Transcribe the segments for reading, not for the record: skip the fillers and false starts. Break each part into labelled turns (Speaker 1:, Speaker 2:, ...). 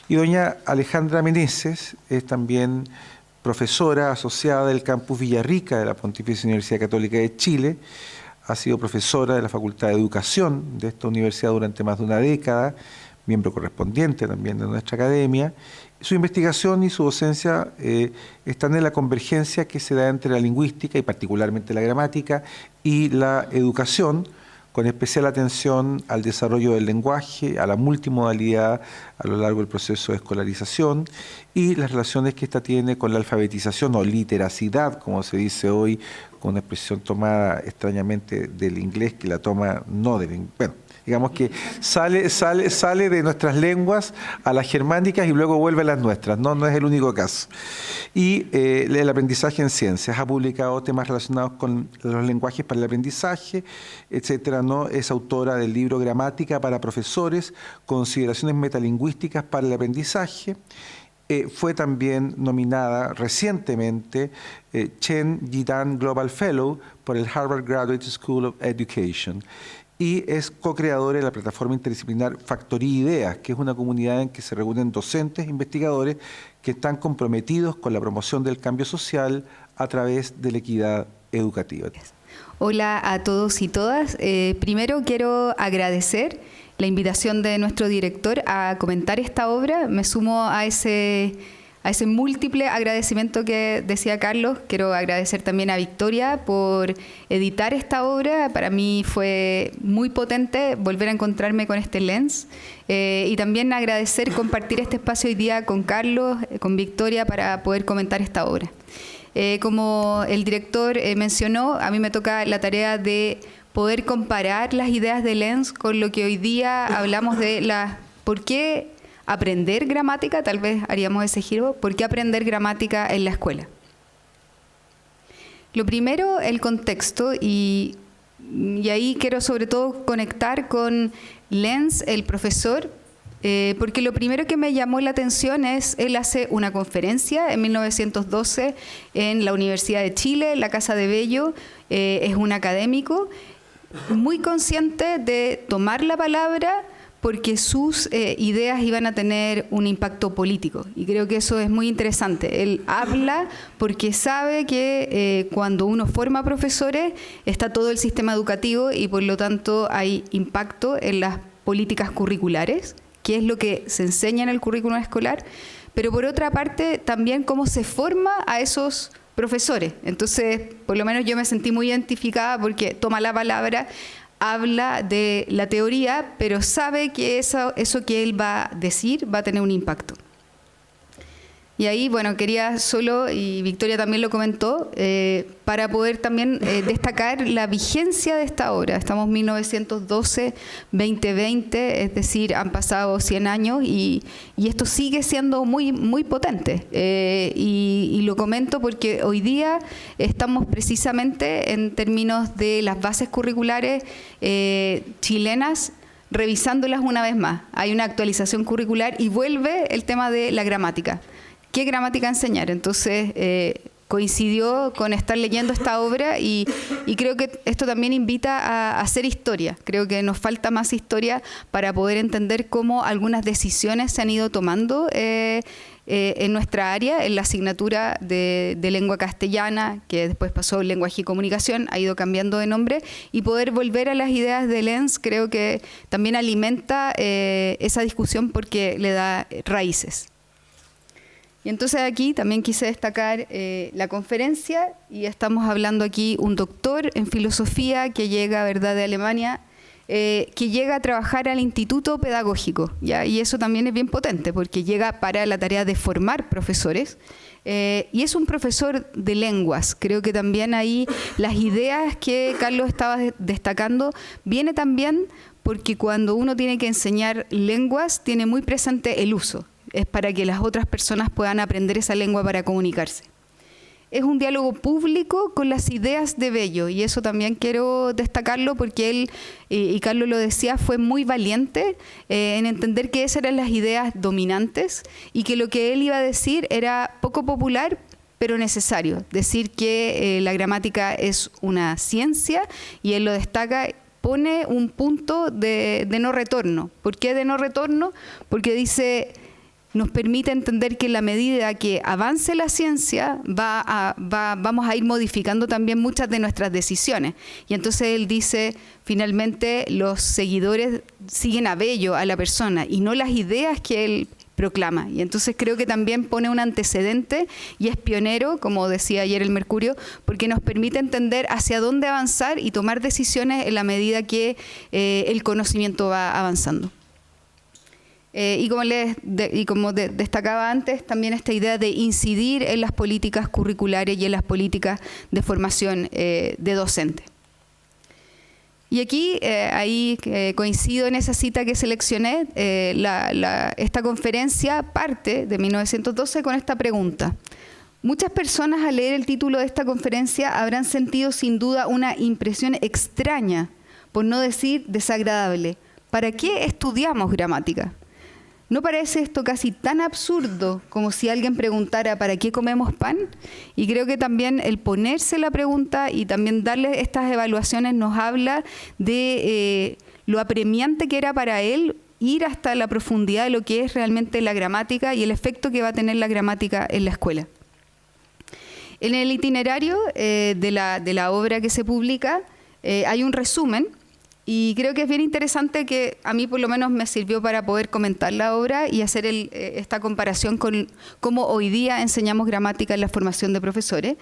Speaker 1: Y doña Alejandra Meneses es también profesora asociada del campus Villarrica de la Pontificia Universidad Católica de Chile. Ha sido profesora de la Facultad de Educación de esta universidad durante más de una década, miembro correspondiente también de nuestra academia. Su investigación y su docencia están en la convergencia que se da entre la lingüística y particularmente la gramática y la educación, con especial atención al desarrollo del lenguaje, a la multimodalidad a lo largo del proceso de escolarización y las relaciones que ésta tiene con la alfabetización o literacidad, como se dice hoy, con una expresión tomada extrañamente del inglés que la toma no del inglés. Bueno, digamos que sale de nuestras lenguas a las germánicas y luego vuelve a las nuestras, no es el único caso. Y el aprendizaje en ciencias, ha publicado temas relacionados con los lenguajes para el aprendizaje, etcétera, ¿no? Es autora del libro Gramática para profesores, consideraciones metalingüísticas para el aprendizaje. Fue también nominada recientemente Chen Yidan Global Fellow por el Harvard Graduate School of Education. Y es co-creadora de la plataforma interdisciplinar Factoría Ideas, que es una comunidad en que se reúnen docentes e investigadores que están comprometidos con la promoción del cambio social a través de la equidad educativa.
Speaker 2: Hola a todos y todas. Primero quiero agradecer la invitación de nuestro director a comentar esta obra. Me sumo a ese múltiple agradecimiento que decía Carlos. Quiero agradecer también a Victoria por editar esta obra. Para mí fue muy potente volver a encontrarme con este lens. Y también agradecer compartir este espacio hoy día con Carlos, con Victoria, para poder comentar esta obra. Como el director mencionó, a mí me toca la tarea de poder comparar las ideas de Lenz con lo que hoy día hablamos de por qué aprender gramática, tal vez haríamos ese giro, por qué aprender gramática en la escuela. Lo primero, el contexto, y ahí quiero sobre todo conectar con Lenz, el profesor, porque lo primero que me llamó la atención es, él hace una conferencia en 1912 en la Universidad de Chile, la Casa de Bello, es un académico, muy consciente de tomar la palabra porque sus ideas iban a tener un impacto político. Y creo que eso es muy interesante. Él habla porque sabe que cuando uno forma profesores está todo el sistema educativo y por lo tanto hay impacto en las políticas curriculares, que es lo que se enseña en el currículum escolar, pero por otra parte también cómo se forma a esos profesores. Entonces, por lo menos yo me sentí muy identificada porque toma la palabra, habla de la teoría, pero sabe que eso que él va a decir va a tener un impacto. Y ahí, bueno, quería solo, y Victoria también lo comentó, para poder también destacar la vigencia de esta obra. Estamos en 1912-2020, es decir, han pasado 100 años y esto sigue siendo muy, muy potente. Y lo comento porque hoy día estamos precisamente en términos de las bases curriculares chilenas, revisándolas una vez más. Hay una actualización curricular y vuelve el tema de la gramática. ¿Qué gramática enseñar? Entonces, coincidió con estar leyendo esta obra y creo que esto también invita a hacer historia. Creo que nos falta más historia para poder entender cómo algunas decisiones se han ido tomando en nuestra área, en la asignatura de lengua castellana, que después pasó lenguaje y comunicación, ha ido cambiando de nombre, y poder volver a las ideas de Lenz creo que también alimenta esa discusión porque le da raíces. Y entonces aquí también quise destacar la conferencia, y estamos hablando aquí un doctor en filosofía que llega, ¿verdad?, de Alemania, que llega a trabajar al instituto pedagógico, ¿ya? Y eso también es bien potente porque llega para la tarea de formar profesores, y es un profesor de lenguas. Creo que también ahí las ideas que Carlos estaba destacando viene también porque cuando uno tiene que enseñar lenguas tiene muy presente el uso. Es para que las otras personas puedan aprender esa lengua para comunicarse. Es un diálogo público con las ideas de Bello, y eso también quiero destacarlo porque él, y Carlos lo decía, fue muy valiente en entender que esas eran las ideas dominantes y que lo que él iba a decir era poco popular, pero necesario. Decir que la gramática es una ciencia, y él lo destaca, pone un punto de no retorno. ¿Por qué de no retorno? Porque dice: nos permite entender que en la medida que avance la ciencia, vamos a ir modificando también muchas de nuestras decisiones. Y entonces él dice, finalmente, los seguidores siguen a Bello, a la persona, y no las ideas que él proclama. Y entonces creo que también pone un antecedente y es pionero, como decía ayer el Mercurio, porque nos permite entender hacia dónde avanzar y tomar decisiones en la medida que el conocimiento va avanzando. Y como destacaba antes, también esta idea de incidir en las políticas curriculares y en las políticas de formación de docente. Y aquí, coincido en esa cita que seleccioné, esta conferencia parte de 1912 con esta pregunta. Muchas personas al leer el título de esta conferencia habrán sentido sin duda una impresión extraña, por no decir desagradable. ¿Para qué estudiamos gramática? ¿No parece esto casi tan absurdo como si alguien preguntara ¿para qué comemos pan? Y creo que también el ponerse la pregunta y también darle estas evaluaciones nos habla de lo apremiante que era para él ir hasta la profundidad de lo que es realmente la gramática y el efecto que va a tener la gramática en la escuela. En el itinerario de la obra que se publica hay un resumen. Y creo que es bien interesante que a mí por lo menos me sirvió para poder comentar la obra y hacer esta comparación con cómo hoy día enseñamos gramática en la formación de profesores.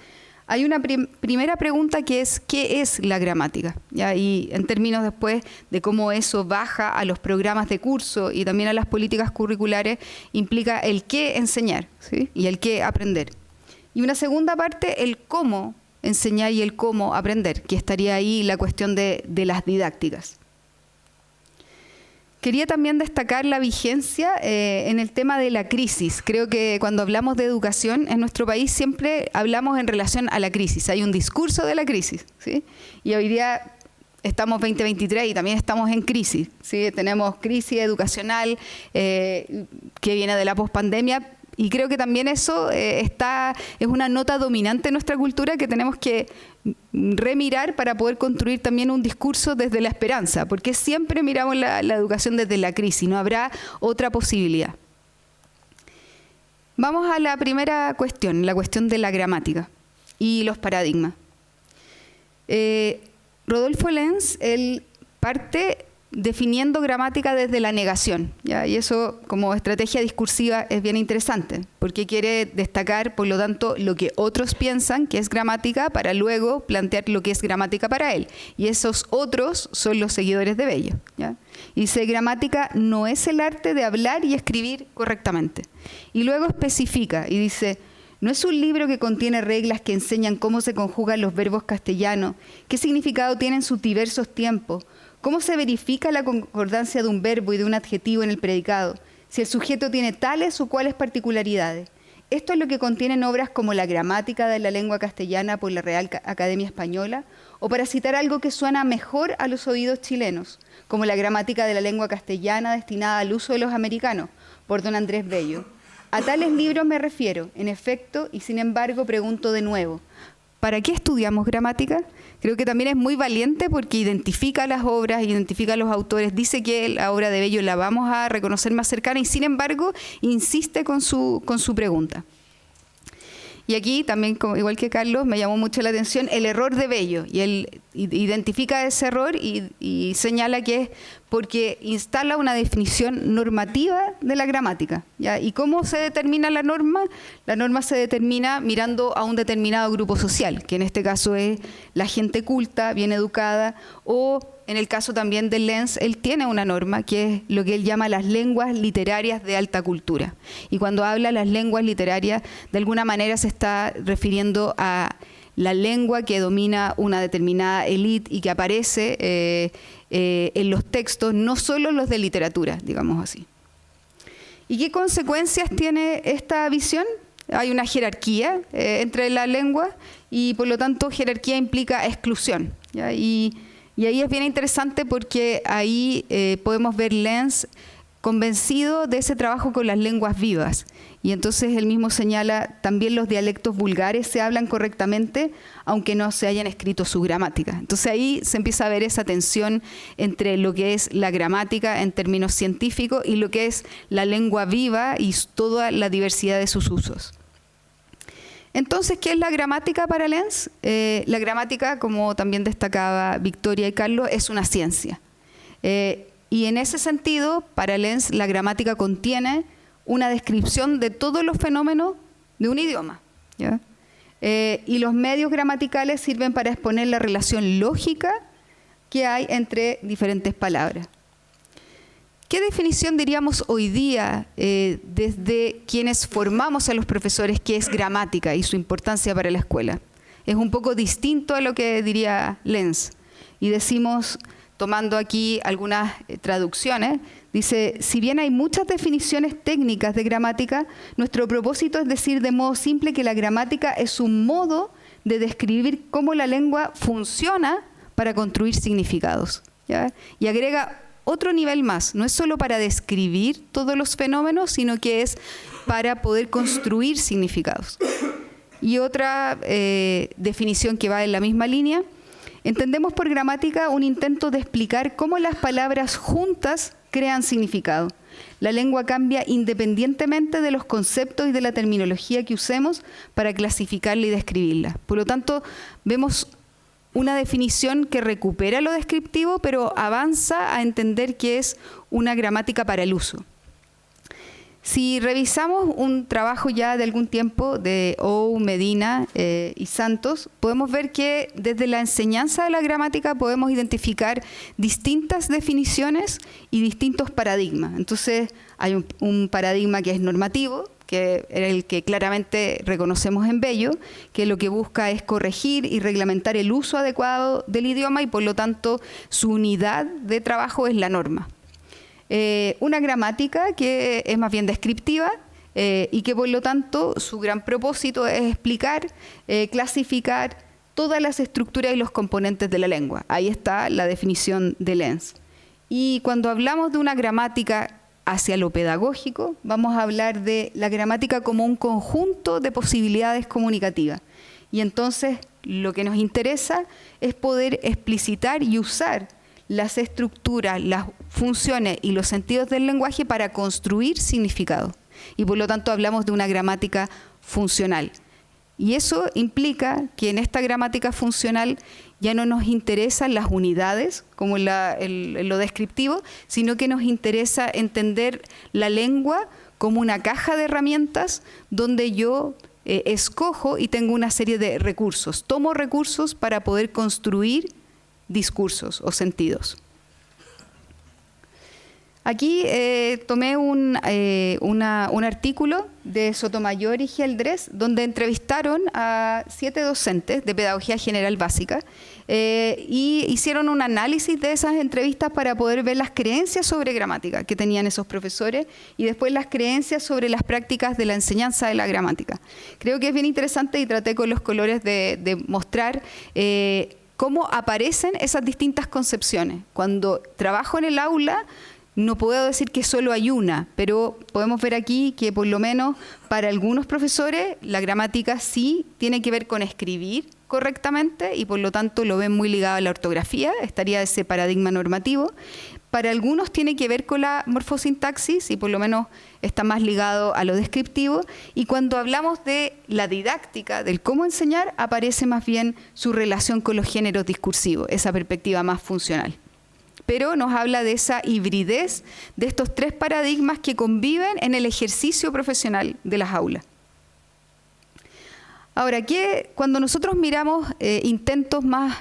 Speaker 2: Hay una primera pregunta que es ¿qué es la gramática? ¿Ya? Y en términos después de cómo eso baja a los programas de curso y también a las políticas curriculares, implica el qué enseñar, ¿sí? Y el qué aprender. Y una segunda parte, el cómo enseñar y el cómo aprender, que estaría ahí la cuestión de las didácticas. Quería también destacar la vigencia en el tema de la crisis. Creo que cuando hablamos de educación en nuestro país siempre hablamos en relación a la crisis. Hay un discurso de la crisis, ¿sí? Y hoy día estamos 2023 y también estamos en crisis, ¿sí? Tenemos crisis educacional que viene de la pospandemia. Y creo que también eso es una nota dominante en nuestra cultura que tenemos que remirar para poder construir también un discurso desde la esperanza, porque siempre miramos la educación desde la crisis, no habrá otra posibilidad. Vamos a la primera cuestión, la cuestión de la gramática y los paradigmas. Rodolfo Lenz, él parte definiendo gramática desde la negación, ¿ya? Y eso como estrategia discursiva es bien interesante, porque quiere destacar, por lo tanto, lo que otros piensan que es gramática para luego plantear lo que es gramática para él. Y esos otros son los seguidores de Bello, ¿ya? Y dice, gramática no es el arte de hablar y escribir correctamente. Y luego especifica y dice, no es un libro que contiene reglas que enseñan cómo se conjugan los verbos castellanos, qué significado tienen sus diversos tiempos, ¿cómo se verifica la concordancia de un verbo y de un adjetivo en el predicado? Si el sujeto tiene tales o cuales particularidades. Esto es lo que contienen obras como la gramática de la lengua castellana por la Real Academia Española, o para citar algo que suena mejor a los oídos chilenos, como la gramática de la lengua castellana destinada al uso de los americanos, por don Andrés Bello. A tales libros me refiero, en efecto, y sin embargo pregunto de nuevo, ¿para qué estudiamos gramática? Creo que también es muy valiente porque identifica las obras, identifica a los autores, dice que la obra de Bello la vamos a reconocer más cercana y sin embargo insiste con su pregunta. Y aquí también, igual que Carlos, me llamó mucho la atención el error de Bello. Y él identifica ese error y señala que es porque instala una definición normativa de la gramática, ¿ya? ¿Y cómo se determina la norma? La norma se determina mirando a un determinado grupo social, que en este caso es la gente culta, bien educada, o en el caso también de Lenz, él tiene una norma que es lo que él llama las lenguas literarias de alta cultura. Y cuando habla de las lenguas literarias, de alguna manera se está refiriendo a la lengua que domina una determinada élite y que aparece en los textos, no solo los de literatura, digamos así. ¿Y qué consecuencias tiene esta visión? Hay una jerarquía entre la lengua y por lo tanto jerarquía implica exclusión, ¿ya? Y ahí es bien interesante porque ahí podemos ver Lenz convencido de ese trabajo con las lenguas vivas. Y entonces él mismo señala, también los dialectos vulgares se hablan correctamente, aunque no se hayan escrito su gramática. Entonces ahí se empieza a ver esa tensión entre lo que es la gramática en términos científicos y lo que es la lengua viva y toda la diversidad de sus usos. Entonces, ¿qué es la gramática para Lenz? La gramática, como también destacaba Victoria y Carlos, es una ciencia. Y en ese sentido, para Lenz, la gramática contiene una descripción de todos los fenómenos de un idioma, ¿ya? Y los medios gramaticales sirven para exponer la relación lógica que hay entre diferentes palabras. ¿Qué definición diríamos hoy día desde quienes formamos a los profesores qué es gramática y su importancia para la escuela? Es un poco distinto a lo que diría Lenz. Y decimos, tomando aquí algunas traducciones, dice, si bien hay muchas definiciones técnicas de gramática, nuestro propósito es decir de modo simple que la gramática es un modo de describir cómo la lengua funciona para construir significados, ¿ya? Y agrega otro nivel más, no es solo para describir todos los fenómenos, sino que es para poder construir significados. Y otra definición que va en la misma línea, entendemos por gramática un intento de explicar cómo las palabras juntas crean significado. La lengua cambia independientemente de los conceptos y de la terminología que usemos para clasificarla y describirla. Por lo tanto, vemos una definición que recupera lo descriptivo, pero avanza a entender que es una gramática para el uso. Si revisamos un trabajo ya de algún tiempo de Ou, Medina y Santos, podemos ver que desde la enseñanza de la gramática podemos identificar distintas definiciones y distintos paradigmas. Entonces hay un paradigma que es normativo, que era el que claramente reconocemos en Bello, que lo que busca es corregir y reglamentar el uso adecuado del idioma y por lo tanto su unidad de trabajo es la norma. Una gramática que es más bien descriptiva y que por lo tanto su gran propósito es explicar, clasificar todas las estructuras y los componentes de la lengua. Ahí está la definición de Lenz. Y cuando hablamos de una gramática hacia lo pedagógico, vamos a hablar de la gramática como un conjunto de posibilidades comunicativas. Y entonces lo que nos interesa es poder explicitar y usar las estructuras, las funciones y los sentidos del lenguaje para construir significado. Y por lo tanto hablamos de una gramática funcional. Y eso implica que en esta gramática funcional ya no nos interesan las unidades, como en lo descriptivo, sino que nos interesa entender la lengua como una caja de herramientas donde yo escojo y tengo una serie de recursos. Tomo recursos para poder construir discursos o sentidos. Aquí tomé un artículo de Sotomayor y Geldres, donde entrevistaron a 7 docentes de Pedagogía General Básica y hicieron un análisis de esas entrevistas para poder ver las creencias sobre gramática que tenían esos profesores y después las creencias sobre las prácticas de la enseñanza de la gramática. Creo que es bien interesante y traté con los colores de mostrar cómo aparecen esas distintas concepciones. Cuando trabajo en el aula, no puedo decir que solo hay una, pero podemos ver aquí que por lo menos para algunos profesores la gramática sí tiene que ver con escribir correctamente y por lo tanto lo ven muy ligado a la ortografía, estaría ese paradigma normativo. Para algunos tiene que ver con la morfosintaxis y por lo menos está más ligado a lo descriptivo. Y cuando hablamos de la didáctica, del cómo enseñar, aparece más bien su relación con los géneros discursivos, esa perspectiva más funcional. Pero nos habla de esa hibridez de estos 3 paradigmas que conviven en el ejercicio profesional de las aulas. Ahora, cuando nosotros miramos intentos más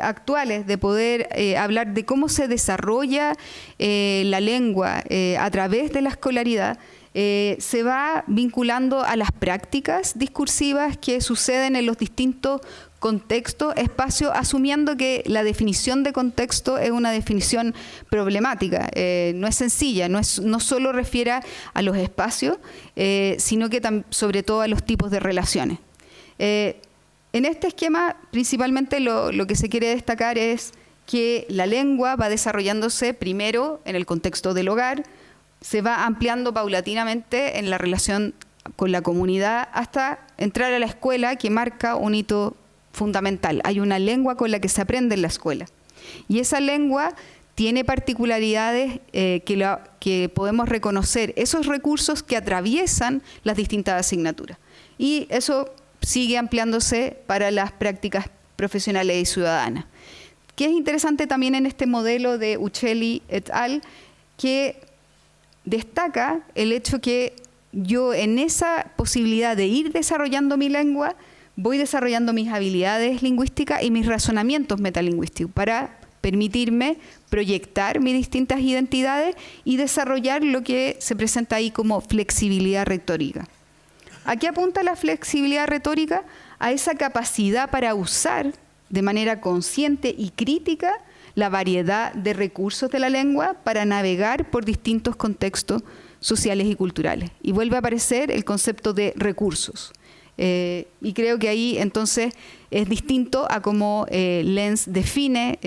Speaker 2: actuales de poder hablar de cómo se desarrolla la lengua a través de la escolaridad, se va vinculando a las prácticas discursivas que suceden en los distintos contextos, espacios, asumiendo que la definición de contexto es una definición problemática, no es sencilla, no solo refiere a los espacios, sino que sobre todo a los tipos de relaciones. En este esquema, principalmente lo que se quiere destacar es que la lengua va desarrollándose primero en el contexto del hogar, se va ampliando paulatinamente en la relación con la comunidad hasta entrar a la escuela, que marca un hito fundamental. Hay una lengua con la que se aprende en la escuela. Y esa lengua tiene particularidades que podemos reconocer, esos recursos que atraviesan las distintas asignaturas. Y eso sigue ampliándose para las prácticas profesionales y ciudadanas. Que es interesante también en este modelo de Uccelli et al., que destaca el hecho que yo en esa posibilidad de ir desarrollando mi lengua, voy desarrollando mis habilidades lingüísticas y mis razonamientos metalingüísticos para permitirme proyectar mis distintas identidades y desarrollar lo que se presenta ahí como flexibilidad retórica. ¿A qué apunta la flexibilidad retórica? A esa capacidad para usar de manera consciente y crítica la variedad de recursos de la lengua para navegar por distintos contextos sociales y culturales. Y vuelve a aparecer el concepto de recursos. Y creo que ahí entonces es distinto a cómo Lenz define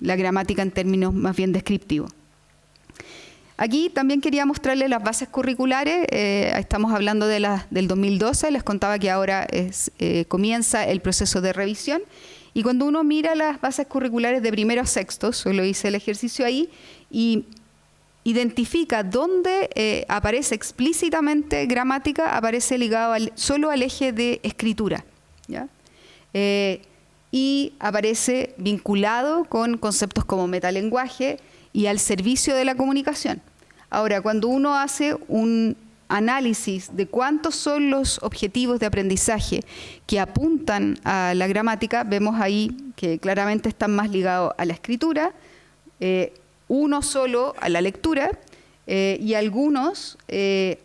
Speaker 2: la gramática en términos más bien descriptivos. Aquí también quería mostrarles las bases curriculares. Estamos hablando del 2012, les contaba que ahora comienza el proceso de revisión. Y cuando uno mira las bases curriculares de primero a sexto, solo hice el ejercicio ahí, y identifica dónde aparece explícitamente gramática, aparece ligado solo al eje de escritura, ¿ya? Y aparece vinculado con conceptos como metalenguaje y al servicio de la comunicación. Ahora, cuando uno hace un análisis de cuántos son los objetivos de aprendizaje que apuntan a la gramática, vemos ahí que claramente están más ligados a la escritura, uno solo a la lectura y algunos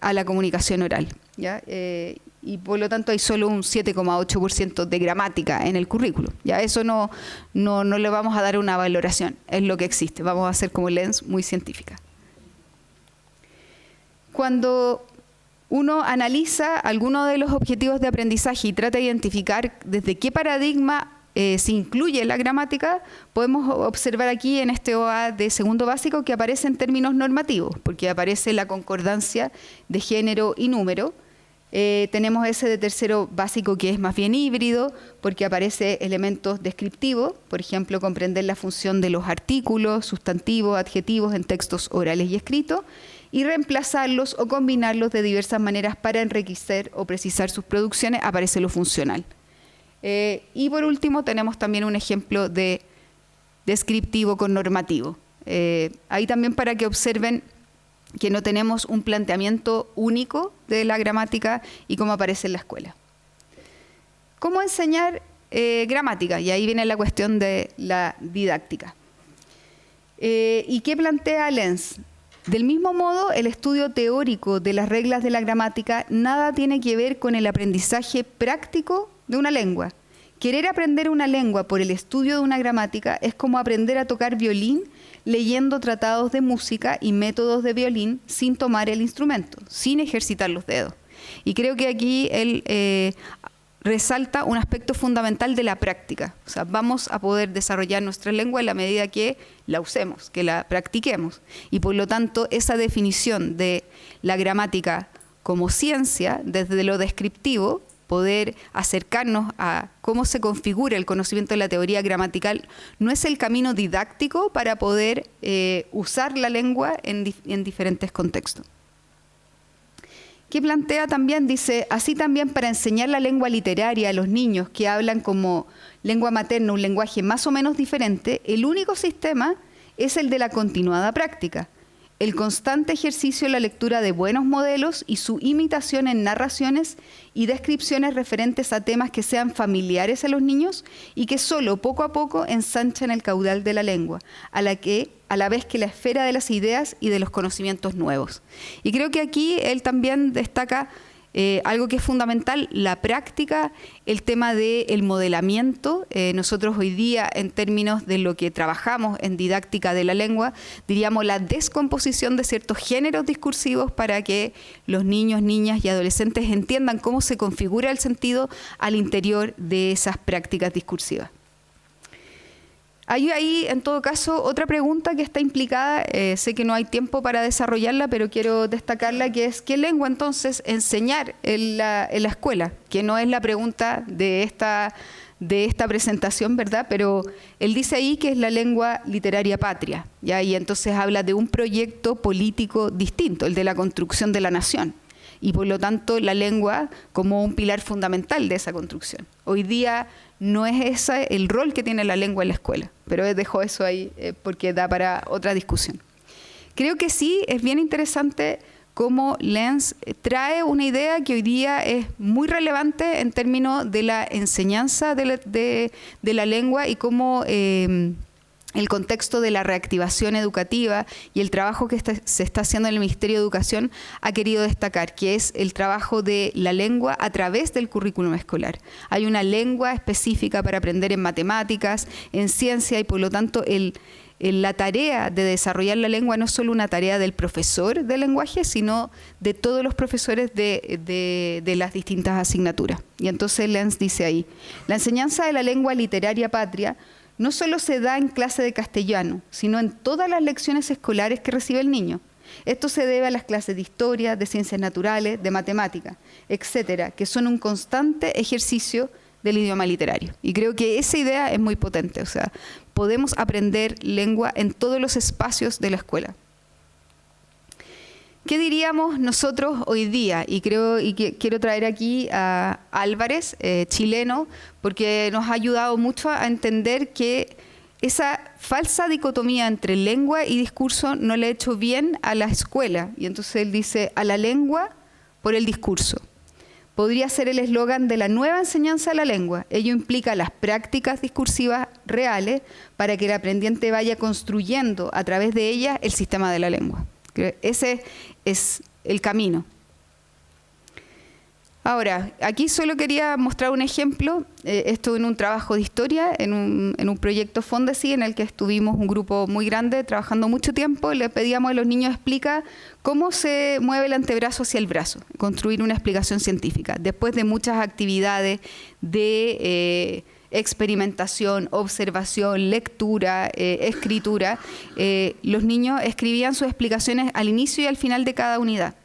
Speaker 2: a la comunicación oral, ¿ya? Y por lo tanto hay solo un 7,8% de gramática en el currículo. Ya eso no le vamos a dar una valoración, es lo que existe. Vamos a hacer como Lenz, muy científica. Cuando uno analiza algunos de los objetivos de aprendizaje y trata de identificar desde qué paradigma se incluye la gramática, podemos observar aquí en este OA de segundo básico que aparece en términos normativos, porque aparece la concordancia de género y número. Tenemos ese de tercero básico que es más bien híbrido, porque aparece elementos descriptivos, por ejemplo, comprender la función de los artículos, sustantivos, adjetivos en textos orales y escritos, y reemplazarlos o combinarlos de diversas maneras para enriquecer o precisar sus producciones, aparece lo funcional. Y por último tenemos también un ejemplo de descriptivo con normativo. Ahí también para que observen que no tenemos un planteamiento único de la gramática y cómo aparece en la escuela. ¿Cómo enseñar gramática? Y ahí viene la cuestión de la didáctica. ¿Y qué plantea Lenz? Del mismo modo, el estudio teórico de las reglas de la gramática nada tiene que ver con el aprendizaje práctico de una lengua. Querer aprender una lengua por el estudio de una gramática es como aprender a tocar violín leyendo tratados de música y métodos de violín sin tomar el instrumento, sin ejercitar los dedos. Y creo que aquí él resalta un aspecto fundamental de la práctica. O sea, vamos a poder desarrollar nuestra lengua en la medida que la usemos, que la practiquemos. Y por lo tanto, esa definición de la gramática como ciencia, desde lo descriptivo, poder acercarnos a cómo se configura el conocimiento de la teoría gramatical, no es el camino didáctico para poder usar la lengua en diferentes contextos. ¿Qué plantea también? Dice, así también para enseñar la lengua literaria a los niños que hablan como lengua materna un lenguaje más o menos diferente, el único sistema es el de la continuada práctica. El constante ejercicio de la lectura de buenos modelos y su imitación en narraciones y descripciones referentes a temas que sean familiares a los niños y que solo poco a poco ensanchan el caudal de la lengua, a la vez que la esfera de las ideas y de los conocimientos nuevos. Y creo que aquí él también destaca algo que es fundamental, la práctica, el tema del modelamiento. Nosotros hoy día, en términos de lo que trabajamos en didáctica de la lengua, diríamos la descomposición de ciertos géneros discursivos para que los niños, niñas y adolescentes entiendan cómo se configura el sentido al interior de esas prácticas discursivas. Hay ahí, en todo caso, otra pregunta que está implicada, sé que no hay tiempo para desarrollarla, pero quiero destacarla, que es ¿qué lengua entonces enseñar en la escuela? Que no es la pregunta de esta presentación, ¿verdad? Pero él dice ahí que es la lengua literaria patria, ¿ya? Y entonces habla de un proyecto político distinto, el de la construcción de la nación. Y por lo tanto la lengua como un pilar fundamental de esa construcción. Hoy día no es ese el rol que tiene la lengua en la escuela, pero dejo eso ahí porque da para otra discusión. Creo que sí es bien interesante cómo Lenz trae una idea que hoy día es muy relevante en términos de la enseñanza de la lengua y cómo el contexto de la reactivación educativa y el trabajo que se está haciendo en el Ministerio de Educación ha querido destacar, que es el trabajo de la lengua a través del currículum escolar. Hay una lengua específica para aprender en matemáticas, en ciencia, y por lo tanto la tarea de desarrollar la lengua no es solo una tarea del profesor de lenguaje, sino de todos los profesores de las distintas asignaturas. Y entonces Lenz dice ahí, la enseñanza de la lengua literaria patria no solo se da en clase de castellano, sino en todas las lecciones escolares que recibe el niño. Esto se debe a las clases de historia, de ciencias naturales, de matemáticas, etcétera, que son un constante ejercicio del idioma literario. Y creo que esa idea es muy potente, o sea, podemos aprender lengua en todos los espacios de la escuela. ¿Qué diríamos nosotros hoy día? Y quiero traer aquí a Álvarez, chileno, porque nos ha ayudado mucho a entender que esa falsa dicotomía entre lengua y discurso no le ha hecho bien a la escuela. Y entonces él dice, a la lengua por el discurso. Podría ser el eslogan de la nueva enseñanza de la lengua. Ello implica las prácticas discursivas reales para que el aprendiente vaya construyendo a través de ellas el sistema de la lengua. Ese es el camino. Ahora, aquí solo quería mostrar un ejemplo, esto en un trabajo de historia, en un proyecto Fondesit, en el que estuvimos un grupo muy grande, trabajando mucho tiempo. Le pedíamos a los niños explica cómo se mueve el antebrazo hacia el brazo, construir una explicación científica. Después de muchas actividades de experimentación, observación, lectura, escritura, los niños escribían sus explicaciones al inicio y al final de cada unidad.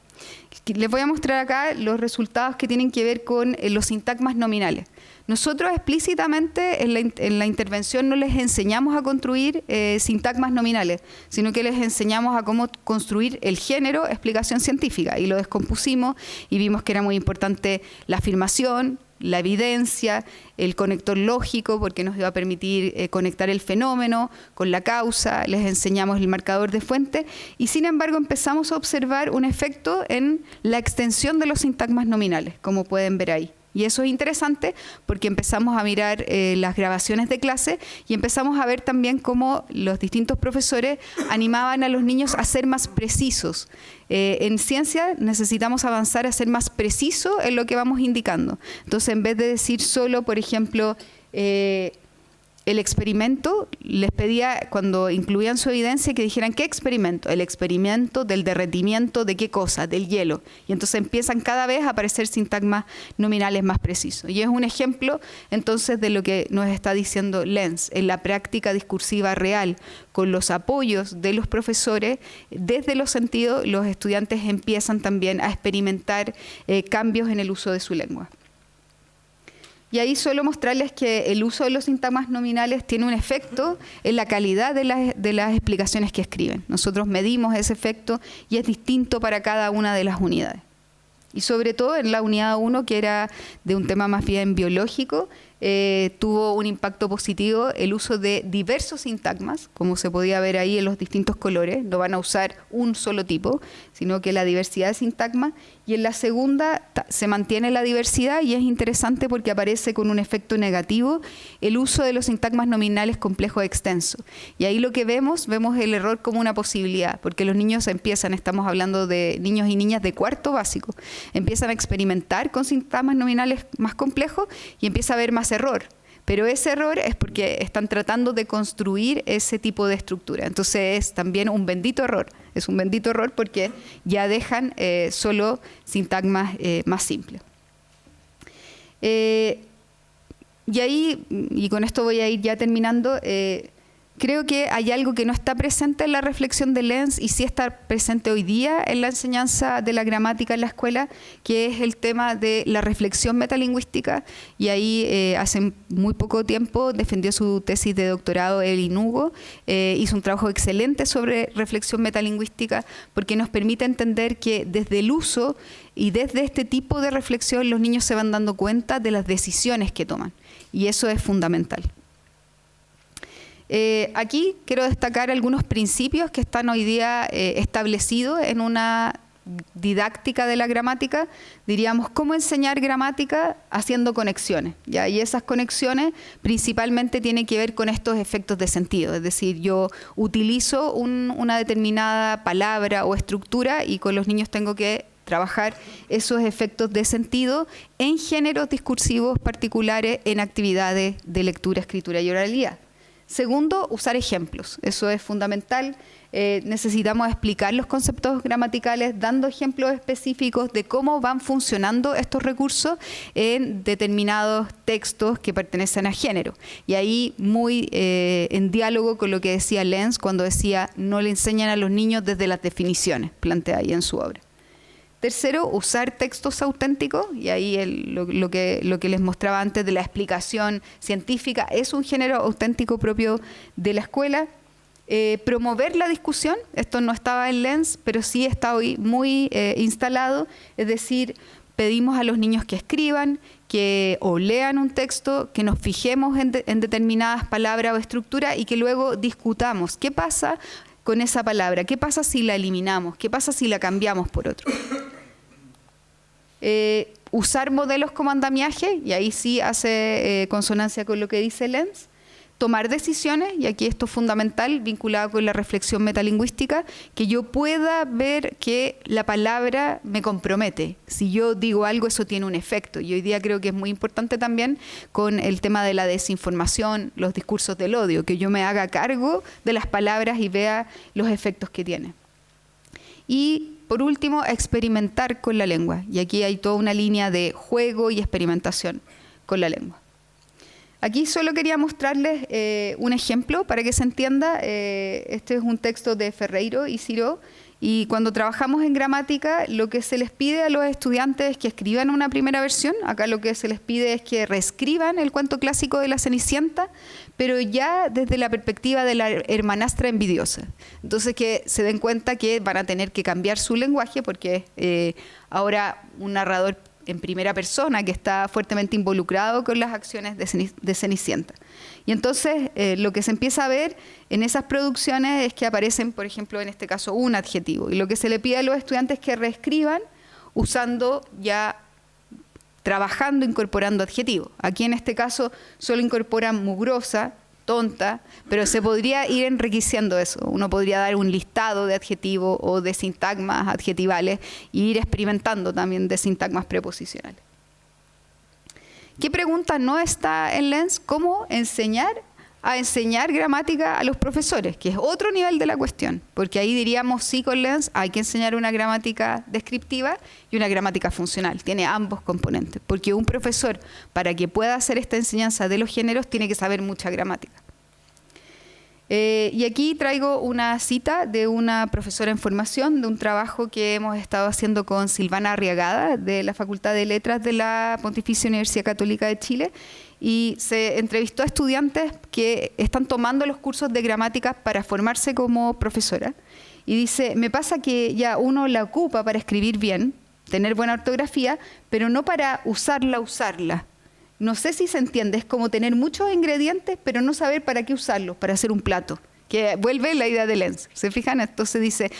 Speaker 2: Les voy a mostrar acá los resultados que tienen que ver con los sintagmas nominales. Nosotros explícitamente en la intervención no les enseñamos a construir sintagmas nominales, sino que les enseñamos a cómo construir el género explicación científica, y lo descompusimos y vimos que era muy importante la afirmación, la evidencia, el conector lógico, porque nos iba a permitir conectar el fenómeno con la causa. Les enseñamos el marcador de fuente y sin embargo empezamos a observar un efecto en la extensión de los sintagmas nominales, como pueden ver ahí. Y eso es interesante porque empezamos a mirar las grabaciones de clase y empezamos a ver también cómo los distintos profesores animaban a los niños a ser más precisos. En ciencia necesitamos avanzar a ser más precisos en lo que vamos indicando. Entonces, en vez de decir solo, por ejemplo, el experimento, les pedía, cuando incluían su evidencia, que dijeran ¿qué experimento? El experimento del derretimiento de qué cosa, del hielo. Y entonces empiezan cada vez a aparecer sintagmas nominales más precisos. Y es un ejemplo entonces de lo que nos está diciendo Lenz. En la práctica discursiva real, con los apoyos de los profesores, desde los sentidos, los estudiantes empiezan también a experimentar cambios en el uso de su lengua. Y ahí suelo mostrarles que el uso de los sintagmas nominales tiene un efecto en la calidad de las explicaciones que escriben. Nosotros medimos ese efecto y es distinto para cada una de las unidades. Y sobre todo en la unidad 1, que era de un tema más bien biológico, tuvo un impacto positivo el uso de diversos sintagmas, como se podía ver ahí en los distintos colores. No van a usar un solo tipo, sino que la diversidad de sintagmas. Y en la segunda se mantiene la diversidad y es interesante porque aparece con un efecto negativo el uso de los sintagmas nominales complejos extensos. Y ahí lo que vemos el error como una posibilidad, porque los niños estamos hablando de niños y niñas de cuarto básico, empiezan a experimentar con sintagmas nominales más complejos y empieza a haber más error. Pero ese error es porque están tratando de construir ese tipo de estructura. Entonces es también un bendito error. Es un bendito error porque ya dejan solo sintagmas más simples. Y ahí, y con esto voy a ir ya terminando, Creo que hay algo que no está presente en la reflexión de Lenz y sí está presente hoy día en la enseñanza de la gramática en la escuela, que es el tema de la reflexión metalingüística. Y ahí hace muy poco tiempo defendió su tesis de doctorado Evelyn Hugo, hizo un trabajo excelente sobre reflexión metalingüística porque nos permite entender que desde el uso y desde este tipo de reflexión los niños se van dando cuenta de las decisiones que toman y eso es fundamental. Aquí quiero destacar algunos principios que están hoy día establecidos en una didáctica de la gramática. Diríamos, ¿cómo enseñar gramática? Haciendo conexiones, ¿ya? Y esas conexiones principalmente tienen que ver con estos efectos de sentido. Es decir, yo utilizo una determinada palabra o estructura y con los niños tengo que trabajar esos efectos de sentido en géneros discursivos particulares en actividades de lectura, escritura y oralidad. Segundo, usar ejemplos. Eso es fundamental. Necesitamos explicar los conceptos gramaticales dando ejemplos específicos de cómo van funcionando estos recursos en determinados textos que pertenecen a género. Y ahí muy en diálogo con lo que decía Lenz cuando decía no le enseñan a los niños desde las definiciones, plantea ahí en su obra. Tercero, usar textos auténticos, y ahí lo que les mostraba antes de la explicación científica es un género auténtico propio de la escuela. Promover la discusión, esto no estaba en Lenz, pero sí está hoy muy instalado, es decir, pedimos a los niños que escriban, o lean un texto, que nos fijemos en determinadas palabras o estructuras y que luego discutamos qué pasa con esa palabra, qué pasa si la eliminamos, qué pasa si la cambiamos por otro. Usar modelos como andamiaje, y ahí sí hace consonancia con lo que dice Lenz. Tomar decisiones, y aquí esto es fundamental, vinculado con la reflexión metalingüística, que yo pueda ver que la palabra me compromete. Si yo digo algo, eso tiene un efecto. Y hoy día creo que es muy importante también con el tema de la desinformación, los discursos del odio, que yo me haga cargo de las palabras y vea los efectos que tiene. Y por último, experimentar con la lengua. Y aquí hay toda una línea de juego y experimentación con la lengua. Aquí solo quería mostrarles un ejemplo para que se entienda. Este es un texto de Ferreiro y Ciro. Y cuando trabajamos en gramática, lo que se les pide a los estudiantes es que escriban una primera versión. Acá lo que se les pide es que reescriban el cuento clásico de la Cenicienta, pero ya desde la perspectiva de la hermanastra envidiosa. Entonces que se den cuenta que van a tener que cambiar su lenguaje porque ahora un narrador en primera persona que está fuertemente involucrado con las acciones de Cenicienta. Y entonces lo que se empieza a ver en esas producciones es que aparecen, por ejemplo, en este caso, un adjetivo. Y lo que se le pide a los estudiantes es que reescriban usando ya, trabajando, incorporando adjetivos. Aquí en este caso solo incorporan mugrosa, tonta, pero se podría ir enriqueciendo eso. Uno podría dar un listado de adjetivos o de sintagmas adjetivales e ir experimentando también de sintagmas preposicionales. ¿Qué pregunta no está en Lenz? ¿Cómo enseñar gramática a los profesores? Que es otro nivel de la cuestión, porque ahí diríamos sí con Lenz hay que enseñar una gramática descriptiva y una gramática funcional. Tiene ambos componentes, porque un profesor, para que pueda hacer esta enseñanza de los géneros, tiene que saber mucha gramática. Y aquí traigo una cita de una profesora en formación, de un trabajo que hemos estado haciendo con Silvana Arriagada, de la Facultad de Letras de la Pontificia Universidad Católica de Chile, y se entrevistó a estudiantes que están tomando los cursos de gramática para formarse como profesora. Y dice, me pasa que ya uno la ocupa para escribir bien, tener buena ortografía, pero no para usarla. No sé si se entiende, es como tener muchos ingredientes, pero no saber para qué usarlos, para hacer un plato, que vuelve la idea de Lenz. ¿Se fijan? Entonces dice,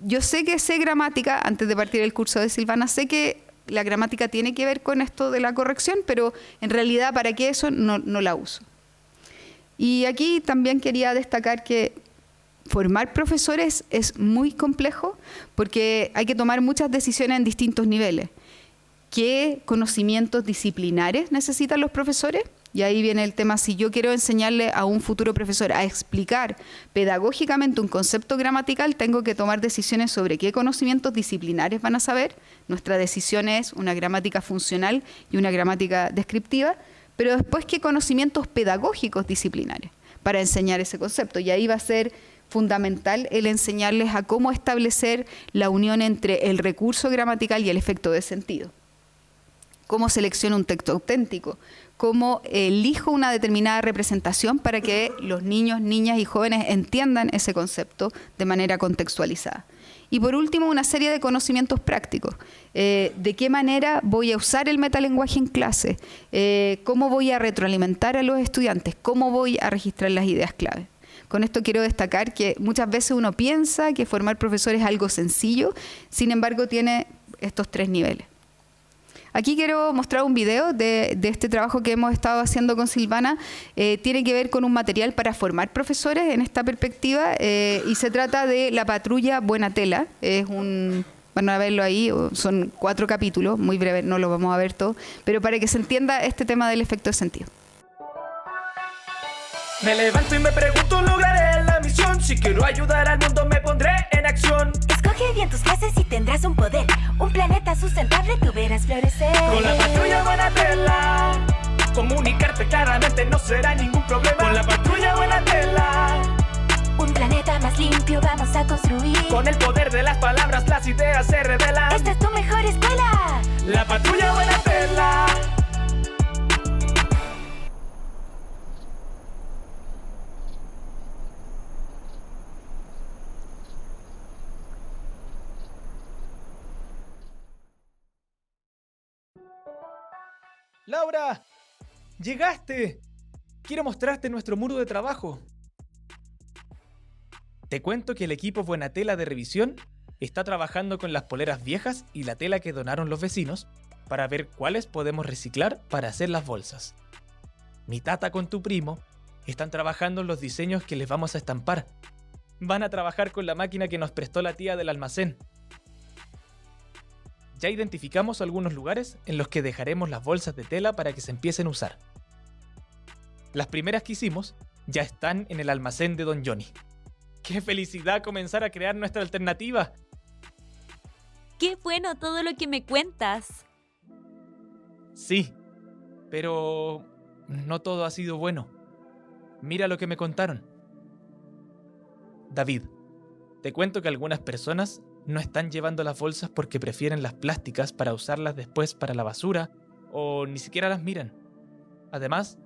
Speaker 2: yo sé que sé gramática, antes de partir el curso de Silvana, sé que la gramática tiene que ver con esto de la corrección, pero en realidad para qué eso no la uso. Y aquí también quería destacar que formar profesores es muy complejo porque hay que tomar muchas decisiones en distintos niveles. ¿Qué conocimientos disciplinares necesitan los profesores? Y ahí viene el tema, si yo quiero enseñarle a un futuro profesor a explicar pedagógicamente un concepto gramatical, tengo que tomar decisiones sobre qué conocimientos disciplinares van a saber. Nuestra decisión es una gramática funcional y una gramática descriptiva, pero después qué conocimientos pedagógicos disciplinares, para enseñar ese concepto. Y ahí va a ser fundamental el enseñarles a cómo establecer la unión entre el recurso gramatical y el efecto de sentido. Cómo selecciono un texto auténtico, cómo elijo una determinada representación para que los niños, niñas y jóvenes entiendan ese concepto de manera contextualizada. Y por último, una serie de conocimientos prácticos. De qué manera voy a usar el metalenguaje en clase, cómo voy a retroalimentar a los estudiantes, cómo voy a registrar las ideas clave. Con esto quiero destacar que muchas veces uno piensa que formar profesor es algo sencillo, sin embargo tiene estos 3 niveles. Aquí quiero mostrar un video de este trabajo que hemos estado haciendo con Silvana. Tiene que ver con un material para formar profesores en esta perspectiva y se trata de La Patrulla Buena Tela. Van a verlo ahí, son 4 capítulos, muy breves, no lo vamos a ver todo, pero para que se entienda este tema del efecto de sentido.
Speaker 3: Me levanto y me pregunto, ¿lograré la misión? Si quiero ayudar al mundo me pondré en acción.
Speaker 4: Escoge bien tus clases y tendrás un poder. Un planeta sustentable tú verás florecer.
Speaker 3: Con la patrulla buena tela, comunicarte claramente no será ningún problema. Con la patrulla buena tela,
Speaker 4: un planeta más limpio vamos a construir.
Speaker 3: con el poder de las palabras las ideas se revelan.
Speaker 4: Esta es tu mejor escuela.
Speaker 3: La patrulla buena tela. Laura, llegaste. Quiero mostrarte nuestro muro de trabajo. Te cuento que el equipo Buena Tela de revisión está trabajando con las poleras viejas y la tela que donaron los vecinos para ver cuáles podemos reciclar para hacer las bolsas. Mi tata con tu primo están trabajando en los diseños que les vamos a estampar. Van a trabajar con la máquina que nos prestó la tía del almacén. Ya identificamos algunos lugares en los que dejaremos las bolsas de tela para que se empiecen a usar. Las primeras que hicimos ya están en el almacén de Don Johnny. ¡Qué felicidad comenzar a crear nuestra alternativa!
Speaker 5: ¡Qué bueno todo lo que me cuentas!
Speaker 3: Sí, pero no todo ha sido bueno. Mira lo que me contaron. David, te cuento que algunas personas no están llevando las bolsas porque prefieren las plásticas para usarlas después para la basura o ni siquiera las miran. Además,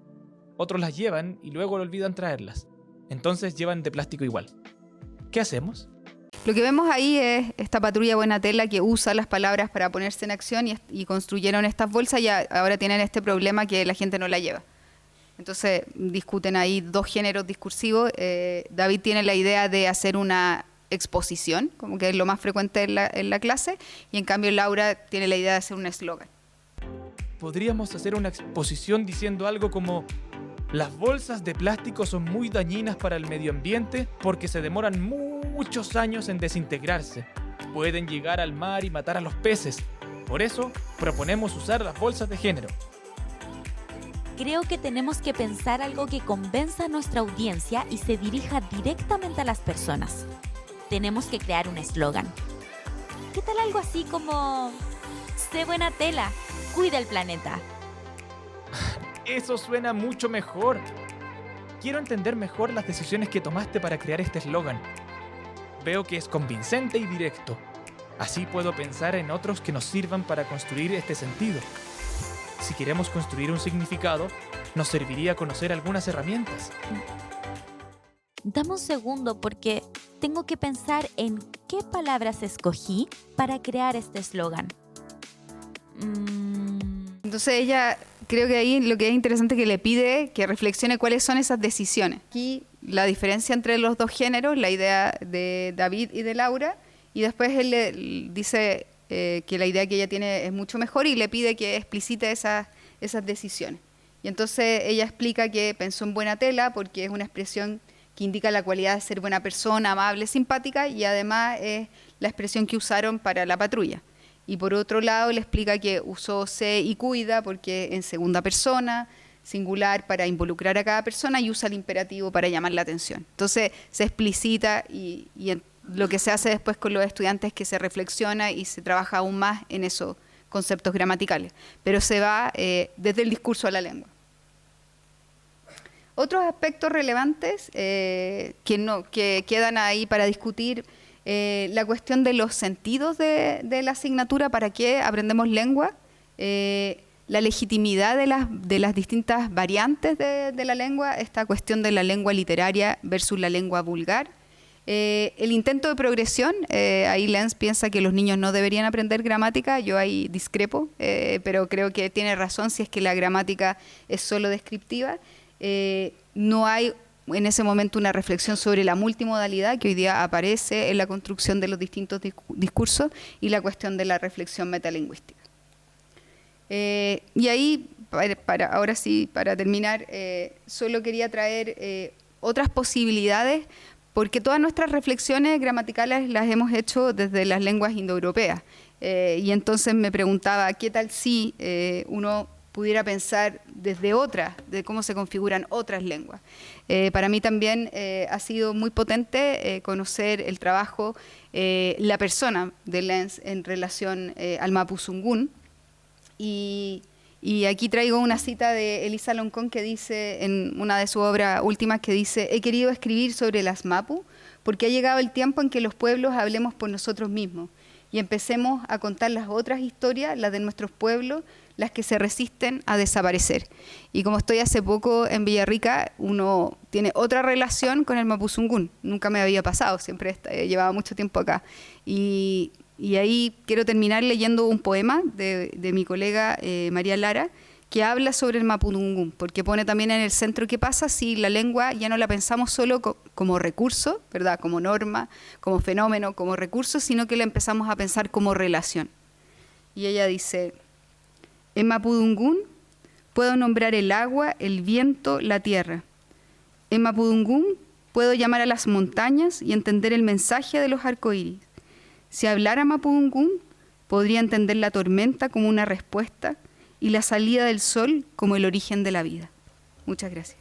Speaker 3: otros las llevan y luego olvidan traerlas. Entonces llevan de plástico igual. ¿Qué hacemos?
Speaker 2: Lo que vemos ahí es esta patrulla Buena Tela que usa las palabras para ponerse en acción y construyeron estas bolsas y ahora tienen este problema que la gente no la lleva. Entonces discuten ahí 2 géneros discursivos. David tiene la idea de hacer una exposición, como que es lo más frecuente en la clase, y en cambio Laura tiene la idea de hacer un eslogan.
Speaker 3: Podríamos hacer una exposición diciendo algo como: las bolsas de plástico son muy dañinas para el medio ambiente porque se demoran muchos años en desintegrarse. Pueden llegar al mar y matar a los peces. Por eso, proponemos usar las bolsas de género.
Speaker 5: Creo que tenemos que pensar algo que convenza a nuestra audiencia y se dirija directamente a las personas. Tenemos que crear un eslogan. ¿Qué tal algo así como: sé buena tela, cuida el planeta?
Speaker 3: Eso suena mucho mejor. Quiero entender mejor las decisiones que tomaste para crear este eslogan. Veo que es convincente y directo. Así puedo pensar en otros que nos sirvan para construir este sentido. Si queremos construir un significado, nos serviría conocer algunas herramientas.
Speaker 5: Dame un segundo porque tengo que pensar en qué palabras escogí para crear este eslogan.
Speaker 2: Entonces ella, creo que ahí lo que es interesante es que le pide que reflexione cuáles son esas decisiones. Aquí la diferencia entre los 2 géneros, la idea de David y de Laura, y después él le dice que la idea que ella tiene es mucho mejor y le pide que explicite esas decisiones. Y entonces ella explica que pensó en buena tela porque es una expresión que indica la cualidad de ser buena persona, amable, simpática, y además es la expresión que usaron para la patrulla. Y por otro lado le explica que usó sé y cuida porque en segunda persona, singular para involucrar a cada persona, y usa el imperativo para llamar la atención. Entonces se explicita y lo que se hace después con los estudiantes es que se reflexiona y se trabaja aún más en esos conceptos gramaticales. Pero se va desde el discurso a la lengua. Otros aspectos relevantes que quedan ahí para discutir, la cuestión de los sentidos de la asignatura, para qué aprendemos lengua, la legitimidad de las distintas variantes de la lengua, esta cuestión de la lengua literaria versus la lengua vulgar. El intento de progresión, ahí Lenz piensa que los niños no deberían aprender gramática, yo ahí discrepo, pero creo que tiene razón si es que la gramática es solo descriptiva. No hay en ese momento una reflexión sobre la multimodalidad que hoy día aparece en la construcción de los distintos discursos y la cuestión de la reflexión metalingüística. Y ahí, ahora sí, para terminar, solo quería traer otras posibilidades, porque todas nuestras reflexiones gramaticales las hemos hecho desde las lenguas indoeuropeas. Y entonces me preguntaba, ¿qué tal si uno pudiera pensar desde otras, de cómo se configuran otras lenguas? Para mí también ha sido muy potente conocer el trabajo, la persona de Lenz en relación al mapuzungún. Y aquí traigo una cita de Elisa Loncón que dice, en una de sus obras últimas, que dice: he querido escribir sobre las mapu porque ha llegado el tiempo en que los pueblos hablemos por nosotros mismos y empecemos a contar las otras historias, las de nuestros pueblos, las que se resisten a desaparecer. Y como estoy hace poco en Villarrica, uno tiene otra relación con el mapuzungún. Nunca me había pasado, siempre llevaba mucho tiempo acá. Y ahí quiero terminar leyendo un poema de mi colega María Lara, que habla sobre el mapuzungún, porque pone también en el centro qué pasa si la lengua ya no la pensamos solo como recurso, ¿verdad? Como norma, como fenómeno, como recurso, sino que la empezamos a pensar como relación. Y ella dice: en mapuzungún puedo nombrar el agua, el viento, la tierra. En mapuzungún puedo llamar a las montañas y entender el mensaje de los arcoíris. Si hablara mapuzungún, podría entender la tormenta como una respuesta y la salida del sol como el origen de la vida. Muchas gracias.